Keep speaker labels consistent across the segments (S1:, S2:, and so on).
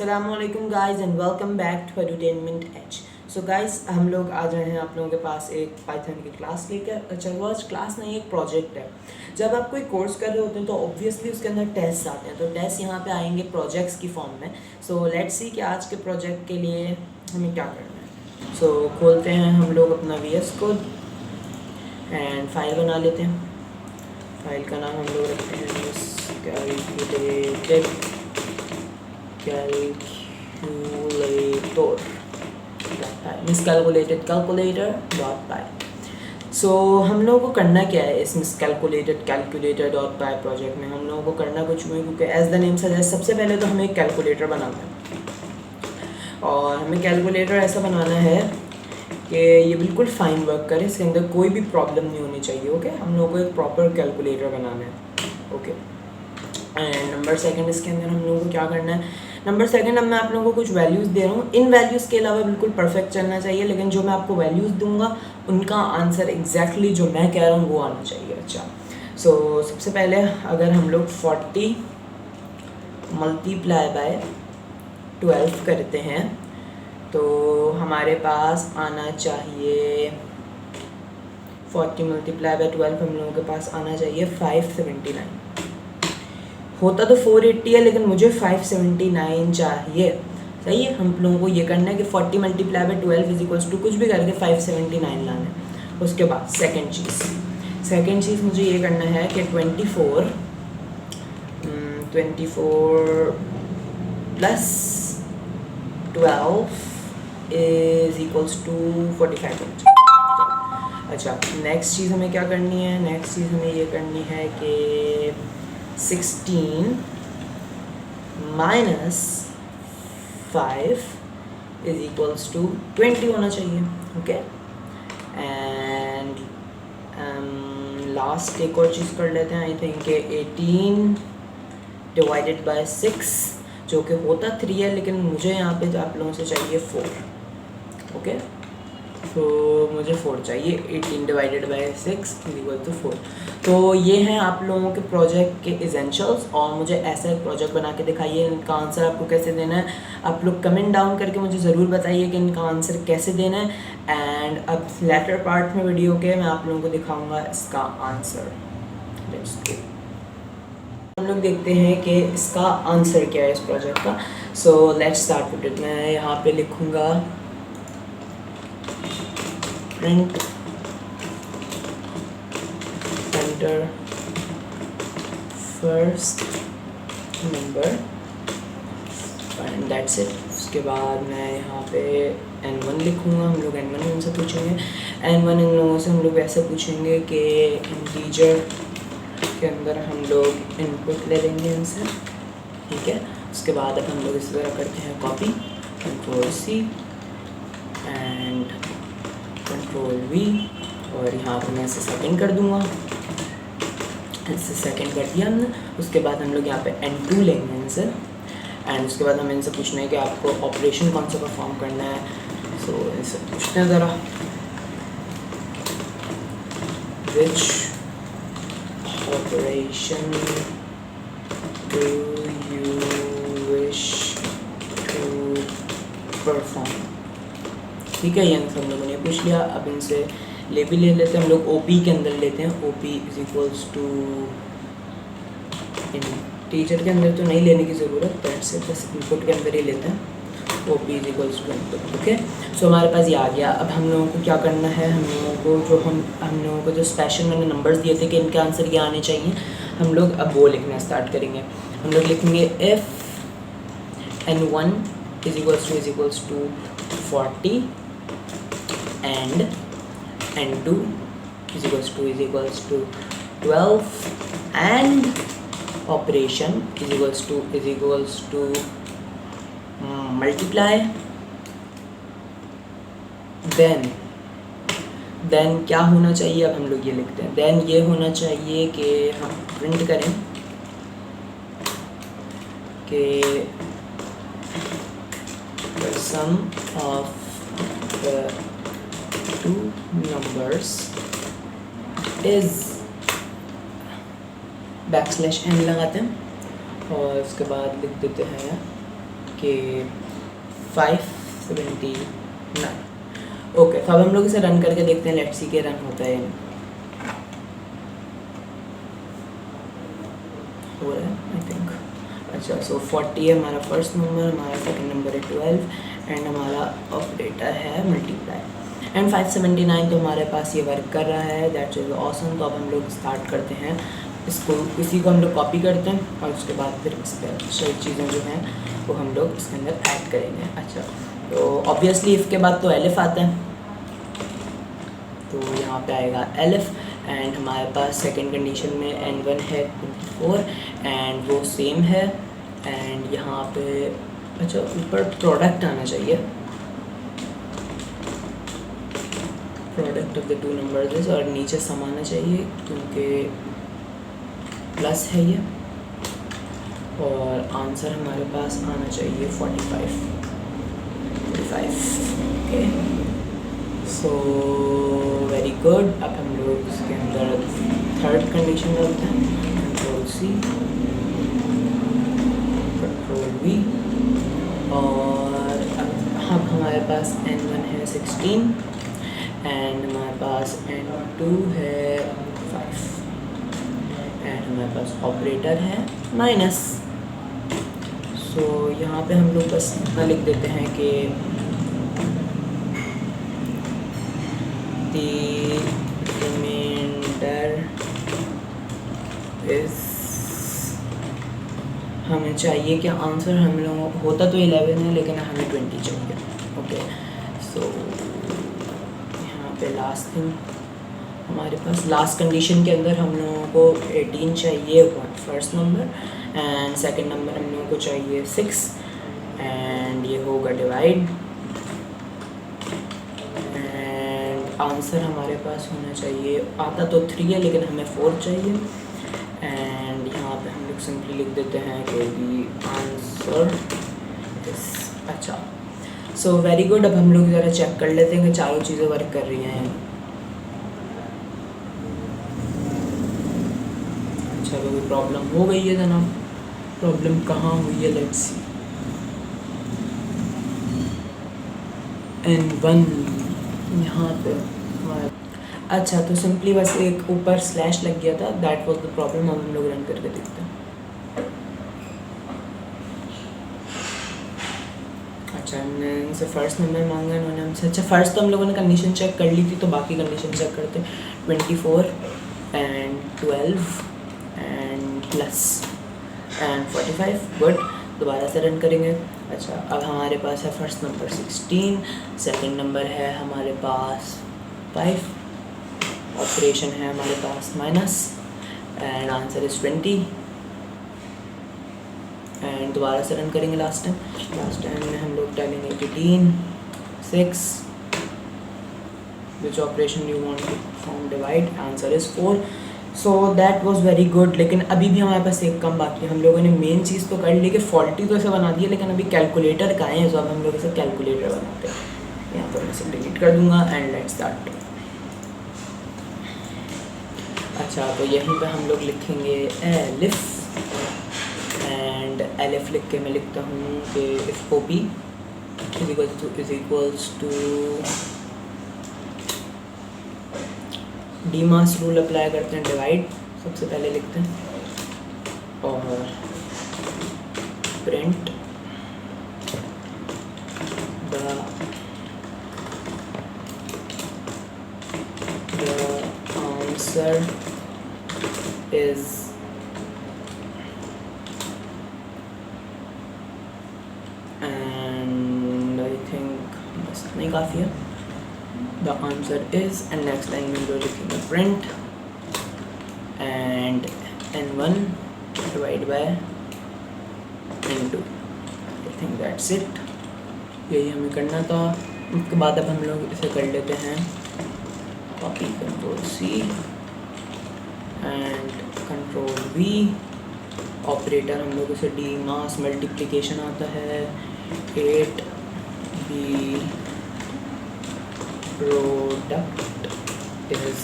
S1: अस्सलामुअलैकुम guys and welcome back to Edutainment H. So guys, हम लोग आ रहे हैं आप लोगों के पास एक पाइथन की क्लास लेकर। चलो, आज क्लास नहीं, एक प्रोजेक्ट है। जब आप कोई कोर्स कर रहे होते हैं तो ऑब्वियसली उसके अंदर टेस्ट आते हैं, तो टेस्ट यहाँ पे आएंगे प्रोजेक्ट्स की फॉर्म में। सो लेट्स सी कि आज के प्रोजेक्ट के लिए हमें क्या करना है। सो खोलते हैं हम लोग अपना VS कोड एंड फाइल बना लेते हैं। फाइल का नाम हम लोग रखते हैं मिसकैलकुलेटेड कैलकुलेटर.py। सो हम लोगों को करना क्या है इस मिसकैलकुलेटेड कैलकुलेटर.py प्रोजेक्ट में। हम लोगों को करना कुछ नहीं, क्योंकि एज द नेम सजेस्ट सबसे पहले तो हमें एक कैलकुलेटर बनाना है। और हमें कैलकुलेटर ऐसा बनाना है कि ये बिल्कुल फाइन वर्क करे, इसके अंदर कोई भी प्रॉब्लम नहीं होनी चाहिए। ओके, हम लोगों को एक प्रॉपर कैलकुलेटर बनाना है। ओके, एंड नंबर सेकंड, इसके अंदर हम लोगों को क्या करना है। नंबर सेकंड, अब मैं आप लोगों को कुछ वैल्यूज़ दे रहा हूँ। इन वैल्यूज़ के अलावा बिल्कुल परफेक्ट चलना चाहिए, लेकिन जो मैं आपको वैल्यूज़ दूंगा उनका आंसर एग्जैक्टली जो मैं कह रहा हूँ वो आना चाहिए। अच्छा, सो सबसे पहले अगर हम लोग 40 मल्टीप्लाई बाय 12 करते हैं तो हमारे पास आना चाहिए 40 मल्टीप्लाई बाय 12 हम लोगों के पास आना चाहिए 579। होता तो 480 है, लेकिन मुझे 579 चाहिए। सही है, हम लोगों को ये करना है कि 40 multiply by 12 is equals to कुछ भी करके 579 लाना है। उसके बाद सेकंड चीज़ मुझे ये करना है कि 24 प्लस 12 इज इक्वल्स टू 45। अच्छा, नेक्स्ट चीज़ हमें क्या करनी है। नेक्स्ट चीज़ हमें ये करनी है कि 16 माइनस 5 इज इक्वल्स टू 20 होना चाहिए। ओके, एंड लास्ट एक और चीज़ कर लेते हैं। आई थिंक 18 डिवाइडेड बाय 6 जो कि होता 3 है, लेकिन मुझे यहाँ पे आप लोगों से चाहिए 4। ओके, तो मुझे 4 चाहिए। 18 डिवाइडेड बाई 6 इक्वल टू 4। तो ये हैं आप लोगों के प्रोजेक्ट के एसेंशियल्स, और मुझे ऐसा एक प्रोजेक्ट बना के दिखाइए। इनका आंसर आपको कैसे देना है आप लोग कमेंट डाउन करके मुझे ज़रूर बताइए कि इनका आंसर कैसे देना है। एंड अब लेटर पार्ट में वीडियो के मैं आप लोगों को दिखाऊँगा इसका आंसर। लेट्स गो, हम लोग देखते हैं कि इसका आंसर क्या है इस प्रोजेक्ट का। So let's start with it. मैं यहाँ पे लिखूँगा print enter first number and that's it। उसके बाद मैं यहाँ पे n1 लिखूँगा। हम लोग n1 इनसे पूछेंगे। n1 इन लोगों से हम लोग ऐसे पूछेंगे कि इंटीजर के अंदर हम लोग इनपुट ले लेंगे इनसे। ठीक है, उसके बाद अब हम लोग इस तरह करते हैं कॉपी, Ctrl+C एंड Ctrl+V, और यहाँ पर मैं इसे सेकंड कर दूँगा। इससे सेकंड कर दिया हमने। उसके बाद हम लोग यहाँ पे n2 लेंगे इनसे, एंड उसके बाद हमें इनसे पूछना है कि आपको ऑपरेशन कौन सा परफॉर्म करना है। सो इनसे पूछते हैं ज़रा, which operation do you wish to perform. ठीक है, ये हम लोगों ने पूछ लिया। अब इनसे ले भी ले लेते हैं हम लोग। OP के अंदर लेते हैं। OP is equals to integer के अंदर तो नहीं लेने की ज़रूरत, दैट से बस इनपुट के अंदर ही लेते हैं। OP is equals to input. Okay, so हमारे पास ये आ गया। अब हम लोगों को क्या करना है, हम लोगों को जो स्पेशल मैंने नंबर्स दिए थे कि इनके आंसर ये आने चाहिए, हम लोग अब वो लिखना स्टार्ट करेंगे। हम लोग लिखेंगे if n1 is equals to 40 and n2 is equals to 12 and operation is equals to multiply, then क्या होना चाहिए। अब हम लोग ये लिखते हैं, then ये होना चाहिए कि हम प्रिंट करें कि the sum of the two numbers is \n लगाते हैं, और उसके बाद लिख देते हैं कि 579। ओके, तो अब हम लोग इसे रन करके देखते हैं, लेट्स सी के रन होता है हो रहा है आई थिंक। अच्छा, सो 40 है हमारा फर्स्ट नंबर, हमारा सेकंड नंबर है 12 एंड हमारा ऑपरेटर है मल्टीप्लाई एंड 579। तो हमारे पास ये वर्क कर रहा है, दैट्स इज ऑसम। तो अब हम लोग स्टार्ट करते हैं इसको, इसी को हम लोग कॉपी करते हैं और उसके बाद फिर स्पेशल चीज़ें जो हैं वो हम लोग इसके अंदर ऐड करेंगे। अच्छा, तो ऑब्वियसली इफ़ के बाद तो एलिफ आता है, तो यहाँ पे आएगा एलिफ एंड हमारे पास सेकंड कंडीशन में n1 है 24 एंड वो सेम है एंड यहाँ पे अच्छा ऊपर प्रोडक्ट आना चाहिए, product of the two numbers, और नीचे सम आना चाहिए क्योंकि प्लस है ये, और आंसर हमारे पास आना चाहिए 45। Okay, so very good. अब हम लोग इसके अंदर थर्ड कंडीशन डालते हैं, कंट्रोल सी कंट्रोल वी, और अब हमारे पास n1 है 16 एंड हमारे पास n2 है 5 एंड हमारे पास ऑपरेटर है माइनस। सो यहाँ पे हम लोग बस इतना लिख देते हैं कि the remainder is, हमें चाहिए कि आंसर हम लोगों को होता तो 11 है लेकिन हमें 20 चाहिए। ओके, सो यहाँ पे लास्ट थिंग हमारे पास लास्ट कंडीशन के अंदर हम लोगों को 18 चाहिए first number and second number हम लोगों को चाहिए 6 एंड ये होगा डिवाइड एंड आंसर हमारे पास होना चाहिए, आता तो 3 है लेकिन हमें 4 चाहिए एंड यहाँ पे हम लोग सिंपली लिख देते हैं कि दी आंसर इस। अच्छा, सो वेरी गुड। अब हम लोग ज़रा चेक कर लेते हैं कि चारों चीज़ें वर्क कर रही हैं। अच्छा, तो कोई प्रॉब्लम हो गई है जनाब, प्रॉब्लम कहाँ हुई है, लेट्स सी। n1 यहाँ पे, अच्छा तो सिंपली बस एक ऊपर स्लैश लग गया था, दैट वाज द प्रॉब्लम। अब हम लोग रन करके देखते हैं। अच्छा, इनसे फर्स्ट नंबर मांगा इन्होंने हमसे। अच्छा, फर्स्ट तो हम लोगों ने कंडीशन चेक कर ली थी, तो बाकी कंडीशन चेक करते हैं। 24 and 12 and plus and 45, good. दोबारा से रन करेंगे। अच्छा, अब हमारे पास है फर्स्ट नंबर 16, सेकंड नंबर है हमारे पास 5, ऑपरेशन है हमारे पास minus and answer is 20 and दोबारा से रन करेंगे लास्ट टाइम में हम लोग डालेंगे 18 6 which operation you want to perform divide, answer is 4। So that was very good. लेकिन अभी भी हमारे पास एक कम बाकी है। हम लोगों ने मेन चीज़ तो कर ली कि फॉल्टी तो इसे बना दिया, लेकिन अभी कैलकुलेटर कहाँ है, तो अब हम लोग इसे कैलकुलेटर बनाते हैं। यहाँ पर मैं इसे डिलीट कर दूँगा एंड लेट्स स्टार्ट। अच्छा, तो यहीं पे हम लोग लिखेंगे एलिफ एंड एलिफ लिख के मैं लिखता हूँ कि if O P is equals to DMAS rule apply करते हैं, डिवाइड सबसे पहले लिखते हैं और print the answer is and I think बस नहीं काफ़ी है, the answer is, and next line we will लिखेंगे print and n1 divided by n2। I think that's it, यही हमें करना था। उसके बाद अब हम लोग इसे कर लेते हैं copy, control C and control V, operator हम लोग इसे डी मास मल्टीप्लिकेशन आता है 8 बी प्रोडक्ट इज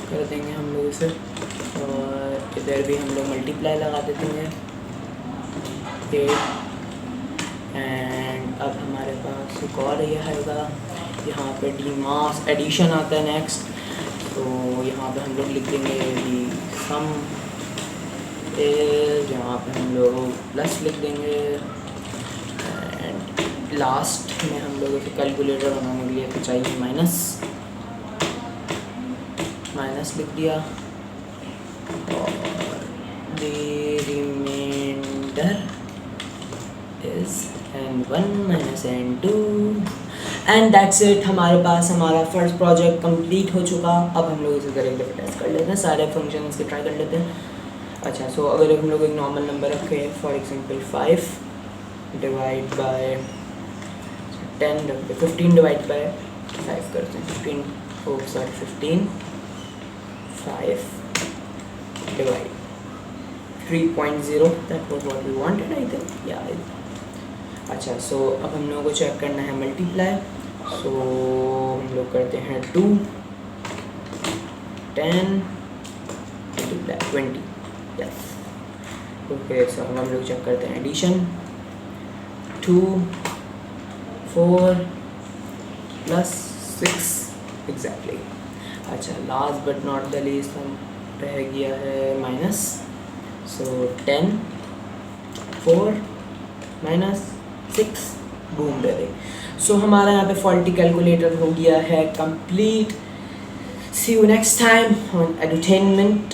S1: कर देंगे हम लोग इसे, और इधर भी हम लोग मल्टीप्लाई लगा देते हैं 8 एंड अब हमारे पास एक और ये आएगा, यहाँ पे डी मास एडिशन आता है नेक्स्ट। तो यहाँ पे हम लोग लिख देंगे डी सम इज, यहाँ पे हम लोग प्लस लिख देंगे एंड लास्ट में हम लोग इसे कैलकुलेटर बनाने के लिए तो चाहिए माइनस लिख दिया और the remainder is n1 minus n2 and that's it. हमारे पास हमारा फर्स्ट प्रोजेक्ट कंप्लीट हो चुका। अब हम लोग इसे करेंगे टेस्ट कर लेते हैं, सारे फंक्शन इसके ट्राई कर लेते हैं। अच्छा, सो अगर हम लोग एक नॉर्मल नंबर रखें, for example 5 divide by 10, 15 divide by 5 करते हैं, 15 5 divide 3.0, that was what we wanted I think, yeah। अच्छा, सो अब हम लोगों को चेक करना है मल्टीप्लाई। सो हम लोग करते हैं 2 10 मल्टीप्लाई 20, यस। ओके, सो अब हम लोग चेक करते हैं एडिशन 2 4 प्लस 6 एग्जैक्टली। अच्छा, last but not the least हम रह गया है माइनस। सो 10 4 माइनस 6 बूम दे दे। सो हमारा यहाँ पे फॉल्टी कैलकुलेटर हो गया है complete. See you next time on edutainment.